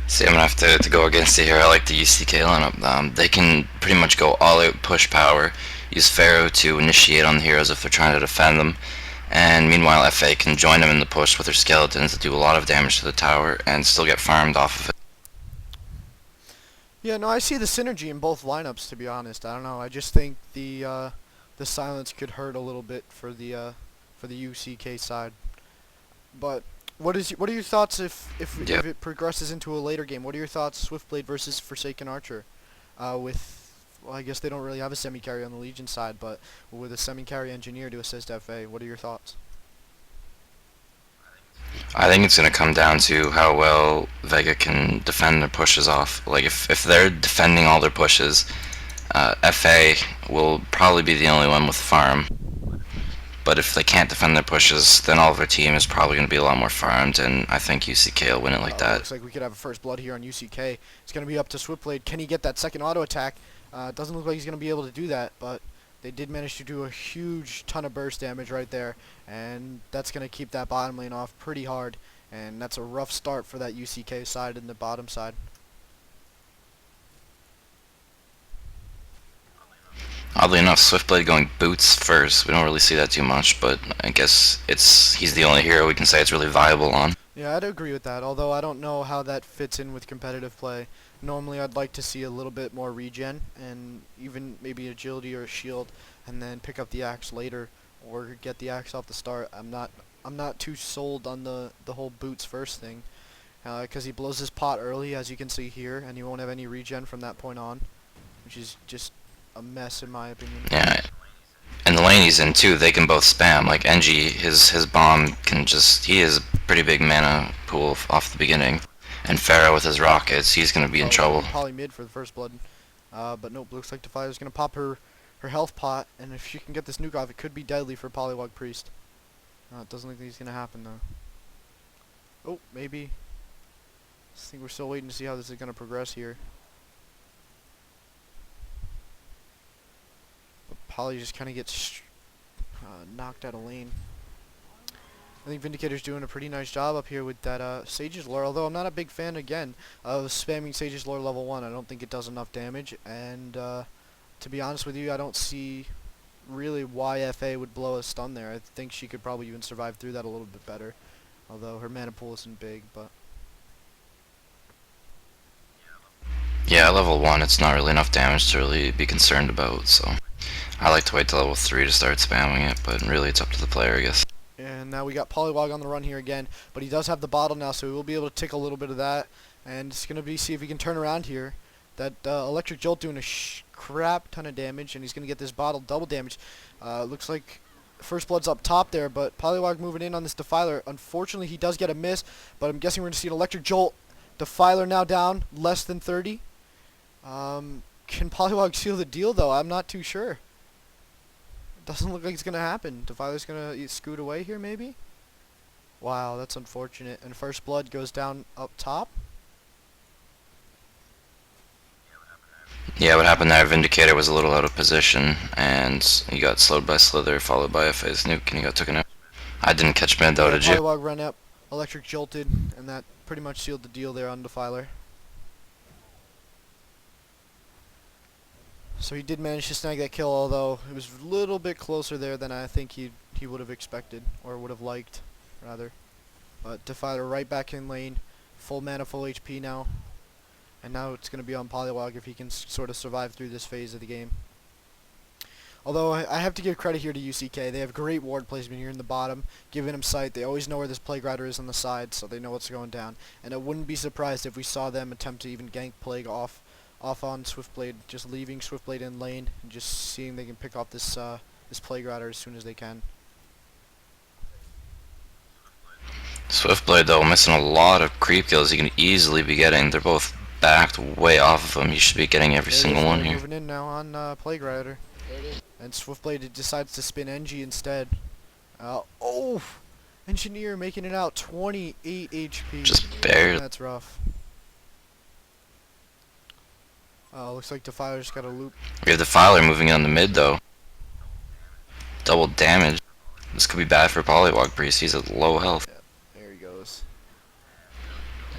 See, I'm gonna have to go against it here. I like the UCK lineup. They can pretty much go all out push power, use Pharaoh to initiate on the heroes if they're trying to defend them, and meanwhile FA can join them in the push with their skeletons that do a lot of damage to the tower and still get farmed off of it. Yeah, no, I see the synergy in both lineups. To be honest, I don't know. I just think the silence could hurt a little bit for the UCK side. But what are your thoughts if Yep. it progresses into a later game? What are your thoughts Swiftblade versus Forsaken Archer? With well, I guess they don't really have a semi carry on the Legion side, but with a semi carry engineer to assist FA, what are your thoughts? I think it's going to come down to how well Vega can defend their pushes off. Like, if they're defending all their pushes, FA will probably be the only one with farm. But if they can't defend their pushes, then all of their team is probably going to be a lot more farmed, and I think UCK will win it like that. Looks like we could have a first blood here on UCK. It's going to be up to Swiftblade. Can he get that second auto attack? Doesn't look like he's going to be able to do that, but they did manage to do a huge ton of burst damage right there, and that's going to keep that bottom lane off pretty hard, and that's a rough start for that UCK side and the bottom side. Oddly enough, Swiftblade going boots first. We don't really see that too much, but I guess he's the only hero we can say it's really viable on. Yeah, I'd agree with that, although I don't know how that fits in with competitive play. Normally I'd like to see a little bit more regen and even maybe agility or a shield and then pick up the axe later or get the axe off the start. I'm not too sold on the whole boots first thing because he blows his pot early as you can see here and he won't have any regen from that point on, which is just a mess in my opinion. Yeah, and the lane he's in too, they can both spam. Like NG, his bomb he is a pretty big mana pool off the beginning. And Pharaoh with his rockets, he's gonna be in trouble. Poly mid for the first blood. But nope, looks like Defier's going to pop her health pot, and if she can get this nuke off, it could be deadly for Polywog Priest. It doesn't look like it's going to happen, though. Oh, maybe. I think we're still waiting to see how this is going to progress here. But Poly just kind of gets knocked out of lane. I think Vindicator's doing a pretty nice job up here with that Sage's lore, although I'm not a big fan, again, of spamming Sage's lore level 1. I don't think it does enough damage, and to be honest with you, I don't see really why FA would blow a stun there. I think she could probably even survive through that a little bit better, although her mana pool isn't big, but... Yeah, level 1, it's not really enough damage to really be concerned about, so I like to wait till level 3 to start spamming it, but really it's up to the player, I guess. And now we got Polywog on the run here again, but he does have the bottle now, so he will be able to tick a little bit of that, and it's going to be see if he can turn around here. That electric jolt doing a crap ton of damage, and he's going to get this bottle double damage. Looks like first blood's up top there, but Polywog moving in on this Defiler. Unfortunately, he does get a miss, but I'm guessing we're going to see an electric jolt. Defiler now down, less than 30. Can Polywog seal the deal, though? I'm not too sure. Doesn't look like it's going to happen. Defiler's going to scoot away here, maybe? Wow, that's unfortunate. And first blood goes down up top. Yeah, what happened there, Vindicator was a little out of position, and he got slowed by Slither, followed by FA's nuke, and he got taken out. I didn't catch mid though, did you? Polywog ran up, electric jolted, and that pretty much sealed the deal there on Defiler. So he did manage to snag that kill, although it was a little bit closer there than I think he would have expected, or would have liked, rather. But Defiler right back in lane, full mana, full HP now. And now it's going to be on Polywog if he can sort of survive through this phase of the game. Although I have to give credit here to UCK. They have great ward placement here in the bottom, giving him sight. They always know where this Plague Rider is on the side, so they know what's going down. And I wouldn't be surprised if we saw them attempt to even gank Plague off on Swiftblade, just leaving Swiftblade in lane and just seeing they can pick off this this Plague Rider as soon as they can. Swiftblade though, missing a lot of creep kills he can easily be getting. They're both backed way off of him. He should be getting every single one here. Moving in now on Plague Rider. And Swiftblade decides to spin NG instead. Oh! Engineer making it out, 28 HP. Just barely. That's rough. Looks like Defiler's got a loop. We have the Filer moving on the mid though. Double damage. This could be bad for Polywog Priest. He's at low health. Yeah, there he goes.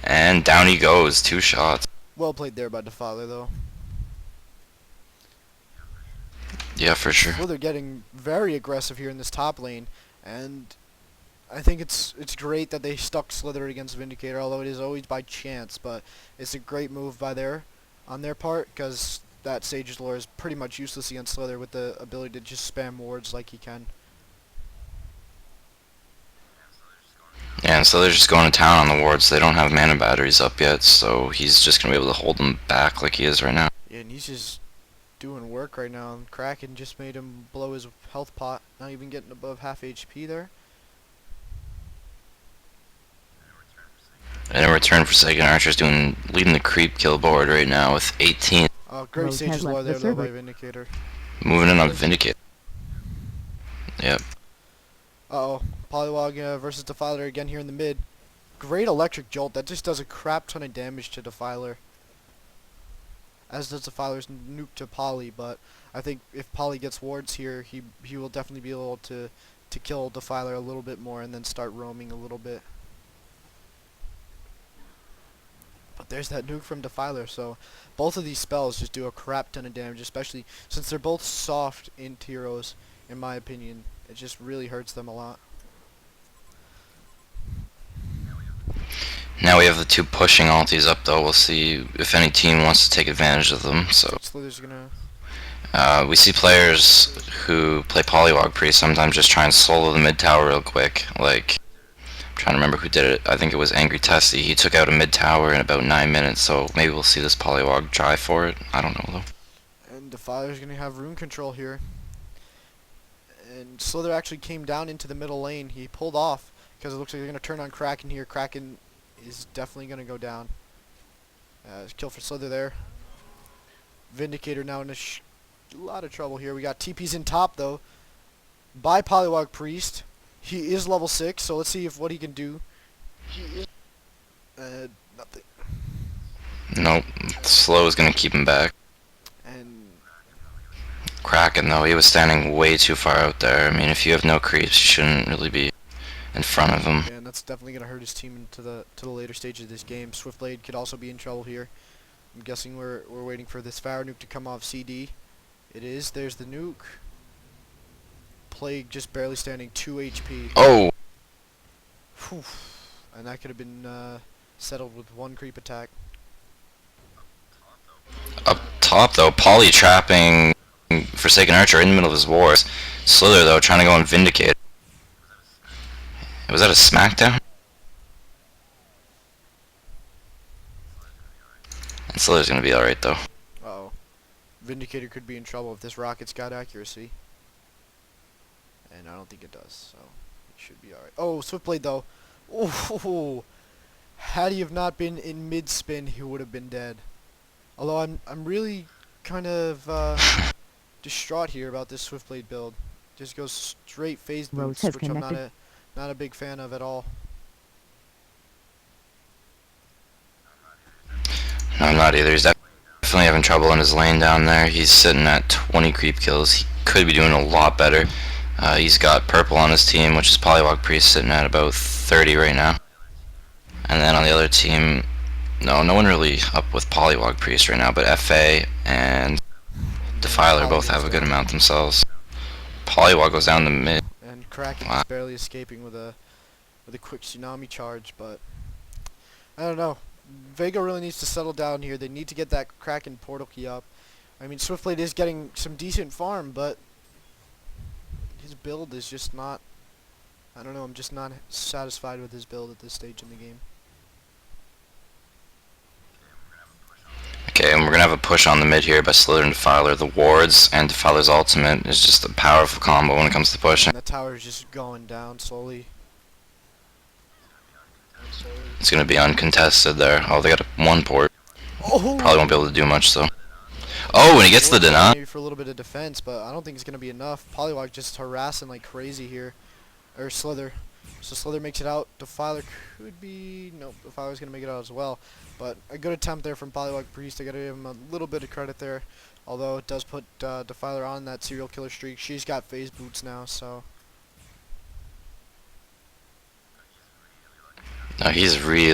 And down he goes, 2 shots. Well played there by Defiler, though. Yeah, for sure. Slither getting very aggressive here in this top lane, and I think it's great that they stuck Slither against Vindicator, although it is always by chance, but it's a great move on their part, because that Sage's lore is pretty much useless against Slither with the ability to just spam wards like he can. Yeah, and so they're just going to town on the wards. They don't have mana batteries up yet, so he's just going to be able to hold them back like he is right now. Yeah, and he's just doing work right now, and Kraken just made him blow his health pot, not even getting above half HP there. And in return, Forsaken Archer's leading the creep kill board right now with 18. Great Rose Sage's has lore left there the though by server. Vindicator. Moving in on Vindicate. Yep. Uh-oh, Polywog versus Defiler again here in the mid. Great electric jolt, that just does a crap ton of damage to Defiler. As does Defiler's nuke to Poly, but I think if Poly gets wards here, he will definitely be able to kill Defiler a little bit more and then start roaming a little bit. But there's that nuke from Defiler, so both of these spells just do a crap ton of damage, especially since they're both soft int heroes, in my opinion. It just really hurts them a lot. Now we have the 2 pushing ultis up though. We'll see if any team wants to take advantage of them. So Slither's gonna... we see players who play Polywog Priest sometimes just try and solo the mid tower real quick. Like, I'm trying to remember who did it. I think it was Angry Tessie. He took out a mid tower in about 9 minutes, so maybe we'll see this Polywog try for it. I don't know though. And Defiler's gonna have rune control here. And Slither actually came down into the middle lane. He pulled off because it looks like they're gonna turn on Kraken here. Kraken is definitely gonna go down. Kill for Slither there. Vindicator now in a lot of trouble here. We got TP's in top though by Polywog Priest. He is level 6, so let's see what he can do. Nothing. Nope. Slow is gonna keep him back. And Kraken though, he was standing way too far out there. I mean, if you have no creeps, you shouldn't really be in front of him. yeah, and that's definitely gonna hurt his team into the later stages of this game. Swiftblade could also be in trouble here. I'm guessing we're waiting for this Pharaoh nuke to come off CD. It is. There's the nuke. Plague just barely standing 2 HP. Oh! Whew. And that could have been settled with 1 creep attack. Up top though, Poly trapping Forsaken Archer in the middle of his wars. Slither though, trying to go and Vindicate. Was that a smackdown? And Slither's gonna be alright though. Uh-oh. Vindicator could be in trouble if this rocket's got accuracy. And I don't think it does, so it should be alright. Oh, Swiftblade though. Oh, had he have not been in mid-spin, he would have been dead. Although I'm really kind of distraught here about this Swiftblade build. Just goes straight phase Rose boots, has which I'm connected. not a big fan of at all. No, I'm not either. He's definitely having trouble in his lane down there. He's sitting at 20 creep kills. He could be doing a lot better. He's got purple on his team, which is Polywog Priest, sitting at about 30 right now. And then on the other team, no one really up with Polywog Priest right now, but FA and Defiler both have a good amount themselves. Polywog goes down the mid. And Kraken Wow. is barely escaping with a quick tsunami charge, but I don't know. Vega really needs to settle down here. They need to get that Kraken portal key up. I mean, Swiftblade is getting some decent farm, but his build is just not... I don't know, I'm just not satisfied with his build at this stage in the game. Okay, and we're gonna have a push on the mid here by Slither and Defiler. The wards and Defiler's ultimate is just a powerful combo when it comes to pushing. And the tower is just going down slowly. It's gonna be uncontested there. Oh, they got one port. Oh! Probably won't be able to do much though. Oh, and he gets the deny. Maybe for a little bit of defense, but I don't think it's going to be enough. Polywog just harassing like crazy here. Or Slither. So Slither makes it out. Defiler could be... Nope, Defiler's going to make it out as well. But a good attempt there from Polywog Priest. I got to give him a little bit of credit there. Although it does put Defiler on that serial killer streak. She's got phase boots now, so... No, he's really